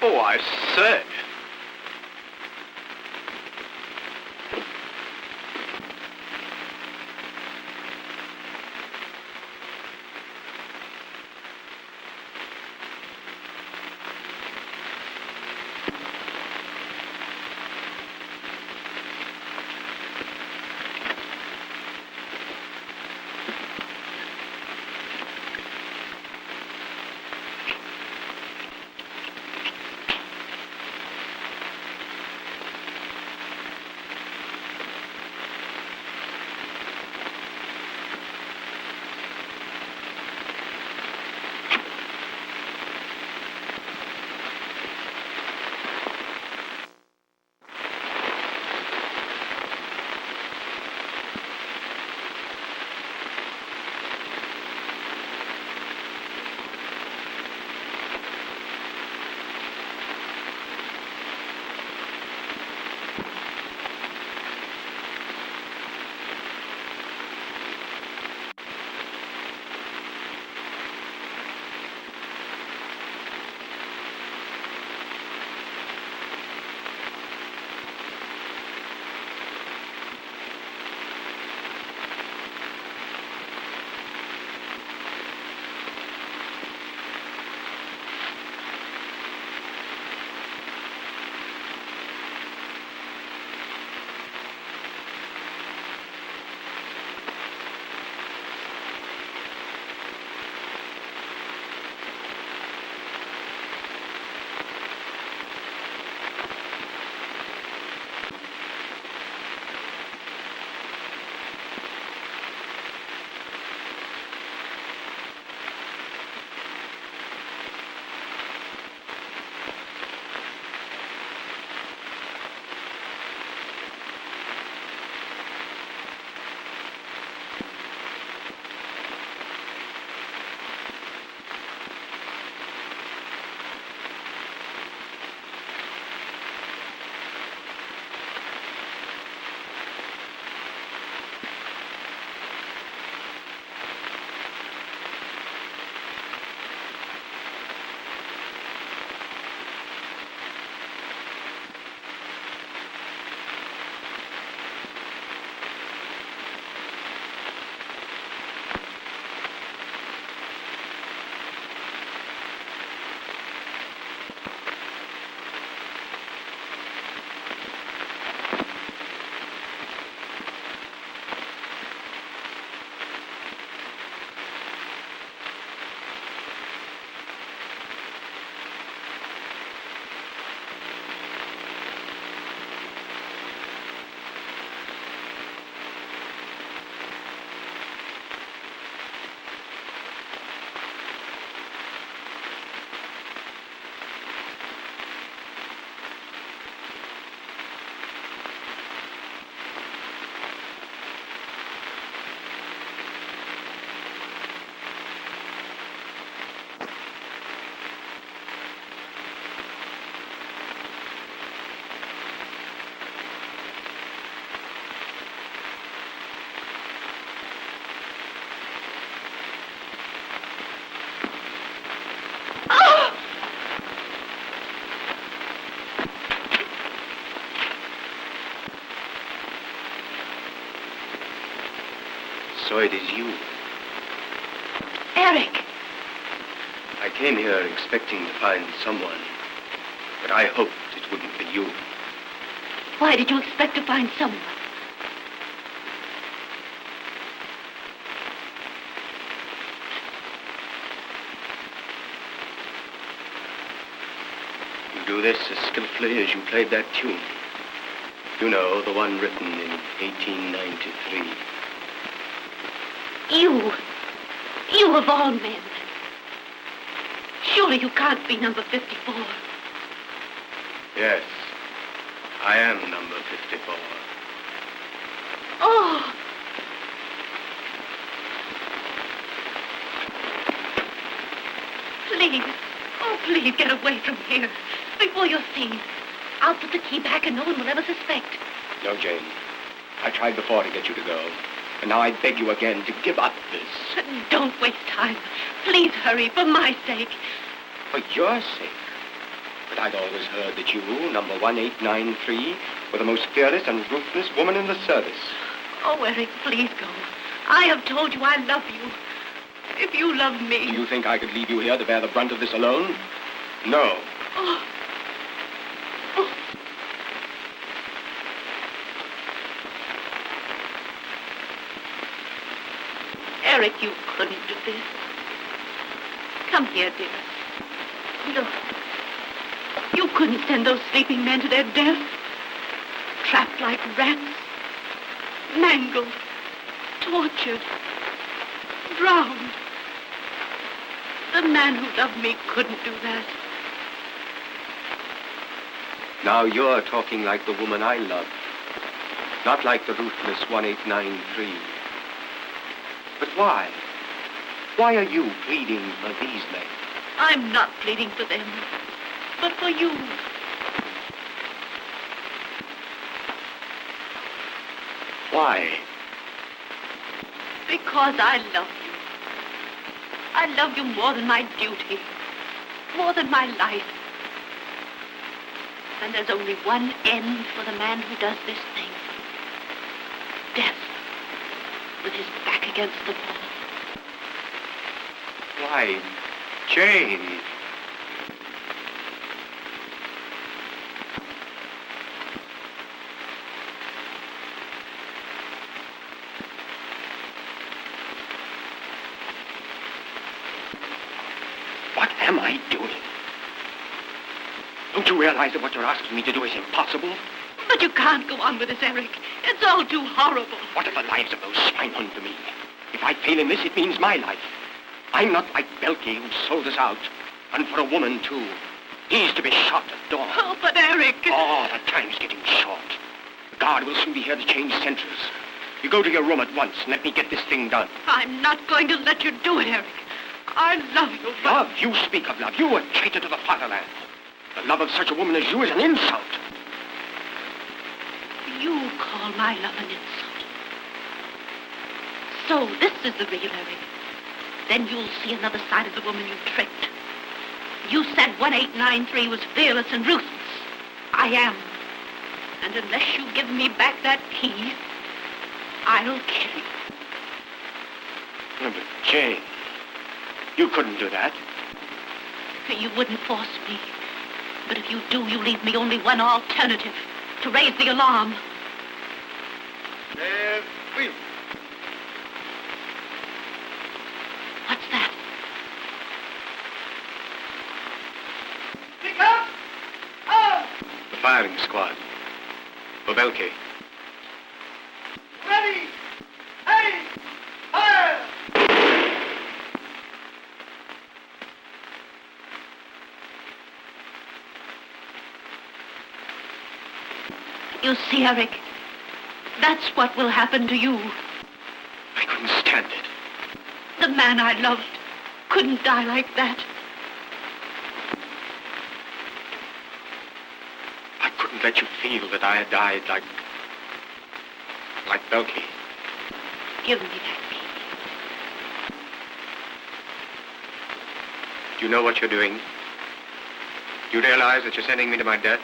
Oh, I say. So it is you. Eric! I came here expecting to find someone, but I hoped it wouldn't be you. Why did you expect to find someone? You do this as skillfully as you played that tune. You know, the one written in 1893. You of all men. Surely you can't be number 54. Yes, I am number 54. Oh! Please, oh, please get away from here before you're seen. I'll put the key back and no one will ever suspect. No, Jane. I tried before to get you to go, and now I beg you again to give up this. Don't waste time. Please hurry, for my sake. For your sake. But I'd always heard that you, number 1893, were the most fearless and ruthless woman in the service. Oh, Eric, please go. I have told you I love you. If you love me... Do you think I could leave you here to bear the brunt of this alone? No. Oh. Oh. Eric, you couldn't do this. Come here, dearest. Look. You couldn't send those sleeping men to their death. Trapped like rats. Mangled. Tortured. Drowned. The man who loved me couldn't do that. Now you're talking like the woman I loved. Not like the ruthless 1893. But why? Why are you pleading for these men? I'm not pleading for them, but for you. Why? Because I love you. I love you more than my duty, more than my life. And there's only one end for the man who does this thing. Death, with his back against the wall. Why, Jane. What am I doing? Don't you realize that what you're asking me to do is impossible? But you can't go on with this, Eric. It's all too horrible. What are the lives of those swine hung to me? If I fail in this, it means my life. I'm not like Belkey, who sold us out. And for a woman, too. He's to be shot at dawn. Oh, but Eric... Oh, the time's getting short. The guard will soon be here to change sentries. You go to your room at once and let me get this thing done. I'm not going to let you do it, Eric. I love you, but... Love? You speak of love. You a traitor to the fatherland. The love of such a woman as you is an insult. You call my love an insult. So this is the real Eric. Then you'll see another side of the woman you tricked. You said 1893 was fearless and ruthless. I am. And unless you give me back that key, I'll kill you. Oh, but Jane, you couldn't do that. You wouldn't force me. But if you do, you leave me only one alternative, to raise the alarm. Wheel. What's that? Pick up! Oh! The firing squad. For Belkey. Ready! Hey! Fire! You see, Eric, that's what will happen to you. I couldn't stand it. The man I loved couldn't die like that. I couldn't let you feel that I had died like Belkey. Give me that key. Do you know what you're doing? Do you realize that you're sending me to my death?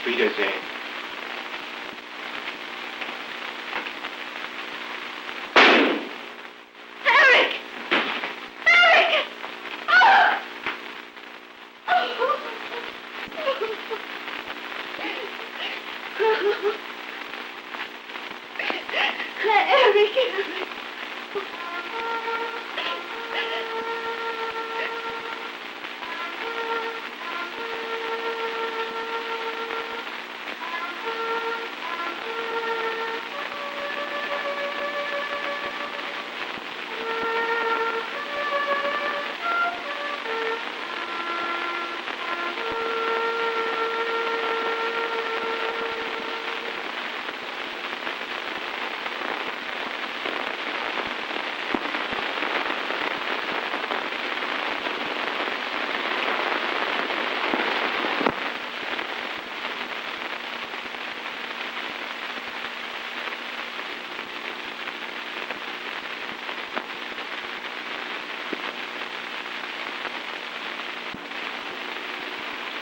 Wiedersehen. Eric! Eric! Ah! Eric!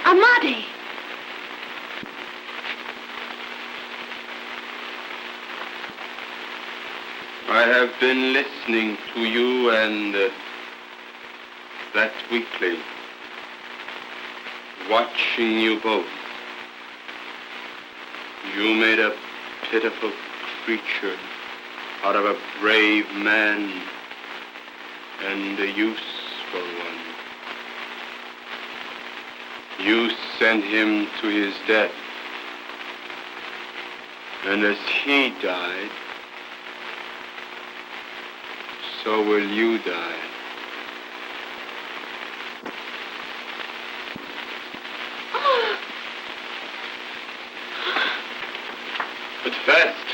Amadi! I have been listening to you and that weakling, watching you both. You made a pitiful creature out of a brave man and a useful one. You sent him to his death, and as he died, so will you die. But first,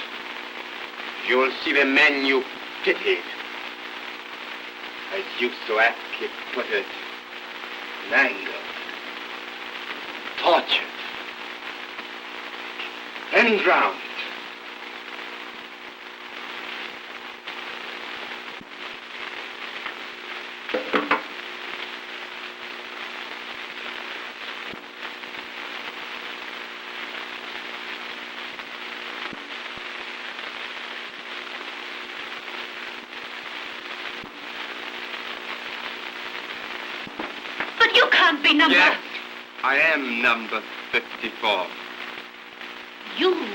you will see the men you pitied, as you so aptly put it, mangled, tortured, and drowned. But you can't be number... Yes, I am number 54. You,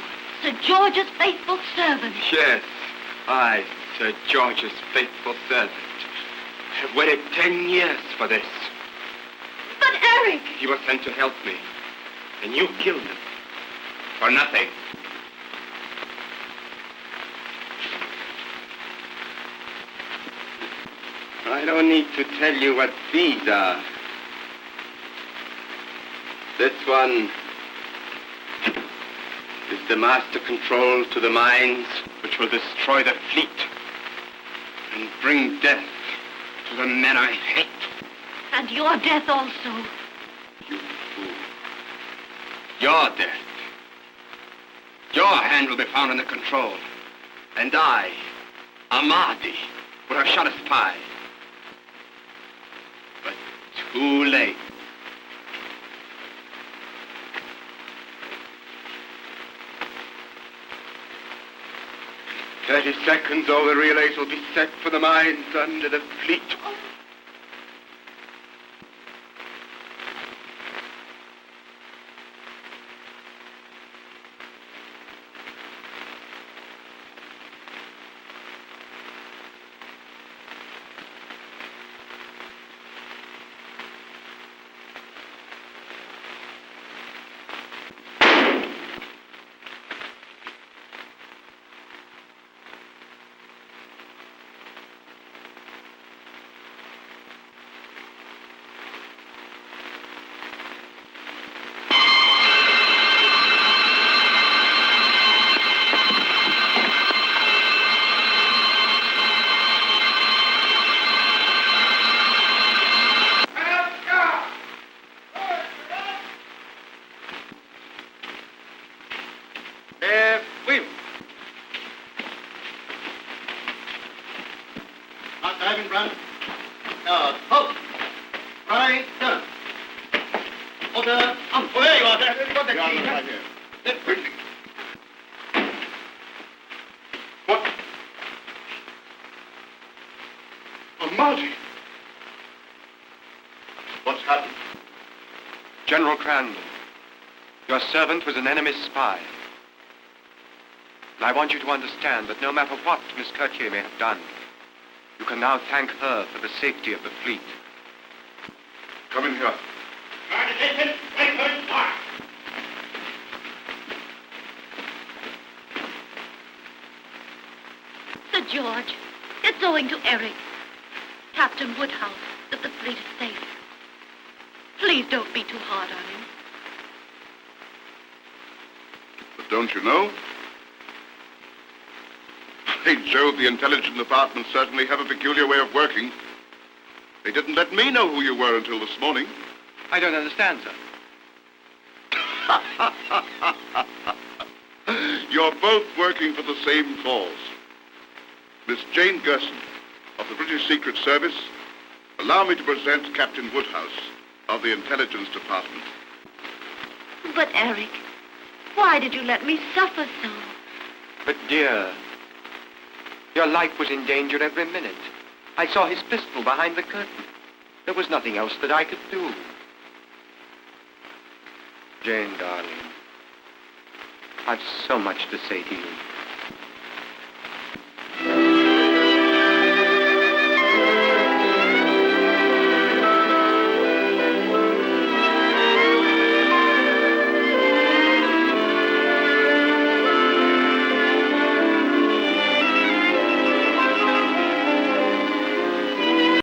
Sir George's faithful servant. Yes, I, Sir George's faithful servant, have waited 10 years for this. But Eric! You were sent to help me, and you killed him. For nothing. I don't need to tell you what these are. This one is the master control to the mines which will destroy the fleet and bring death to the men I hate. And your death also. You fool. Your death. Your hand will be found in the control. And I, Amadi, would have shot a spy. But too late. In 30 seconds, all the relays will be set for the mines under the fleet. Right, done. Order, there you are, there. Got the key. Right here. Let Brinley. What? Oh, Marty. What's happened? General Crandall, your servant was an enemy spy. And I want you to understand that no matter what Miss Kirchier may have done, you can now thank her for the safety of the fleet. Come in here. Sir George, it's owing to Eric. Captain Woodhouse, that the fleet is safe. Please don't be too hard on him. But don't you know? By Jove, the intelligence department certainly have a peculiar way of working. They didn't let me know who you were until this morning. I don't understand, sir. You're both working for the same cause. Miss Jane Gerson, of the British Secret Service, allow me to present Captain Woodhouse of the Intelligence Department. But, Eric, why did you let me suffer so? But, dear, your life was in danger every minute. I saw his pistol behind the curtain. There was nothing else that I could do. Jane, darling, I've so much to say to you.